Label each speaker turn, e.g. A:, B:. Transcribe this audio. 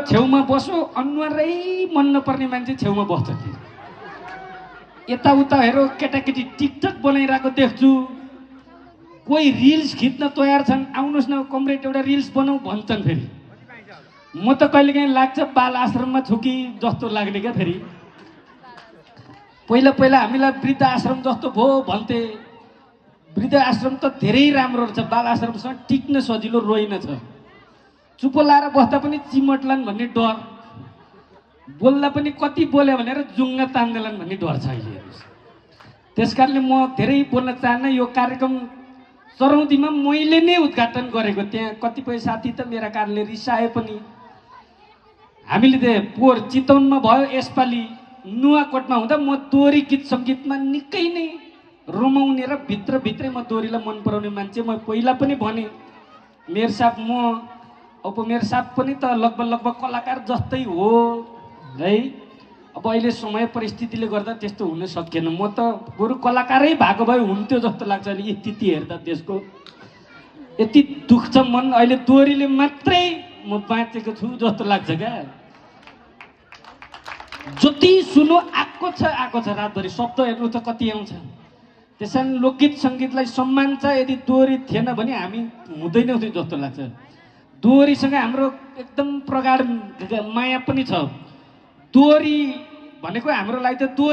A: छेउमा बसो अनुहारै मन नपर्ने मान्छे छेउमा बस्छ कि यताउता हेरो केटाकेटी टिकटक बनाइरहेको देख्छु कोही रिल्स खिच्न तयार छन् आउनुहोस् न कमरेड एउटा रिल्स बनाऊ भन्छन् फेरि म त कहिलेकाहीँ लाग्छ बाल आश्रममा छु कि जस्तो लाग्ने क्या फेरि पहिला पहिला हामीलाई वृद्ध आश्रम जस्तो भयो भन्थे वृद्ध आश्रम त धेरै राम्रो रहेछ बाल आश्रमसँग टिक्न सजिलो रोइन छ चुप लाएर बस्दा पनि चिमट्लान् भन्ने डर बोल्दा पनि कति बोल्यो भनेर जुङ्गा तान्देलान् भन्ने डर छ अहिले त्यसकारणले म धेरै बोल्न चाहन्न यो कार्यक्रम चरौँदीमा मैले नै उद्घाटन गरेको त्यहाँ कतिपय साथी त मेरा कारणले रिसाए पनि हामीले त पोहोर चितवनमा भयो यसपालि नुवाकोटमा हुँदा म दोहोरी गीत सङ्गीतमा निकै नै रमाउने र भित्रभित्रै म दोहोरीलाई मन पराउने मान्छे म पहिला पनि भने मेयर साहब म उपमेयर साहब पनि त लगभग कलाकार जस्तै हो है अब अहिले समय परिस्थितिले गर्दा त्यस्तो हुन सकेन म त बरु कलाकारै भएको भए हुन्थ्यो जस्तो लाग्छ अहिले स्थिति हेर्दा त्यसको यति दुख छ मन अहिले दोहोरीले मात्रै म बाँचेको छु जस्तो लाग्छ क्या जति सुनो आएको छ रातभरि शब्द हेर्नु त कति आउँछ त्यसैले लोकगीत सङ्गीतलाई सम्मान छ यदि दोहोरी थिएन भने हामी हुँदैनौँ जस्तो लाग्छ दोहोरीसँग हाम्रो एकदम प्रगाढ माया पनि छ दोहोरी भनेको हाम्रो लागि त दोहोरी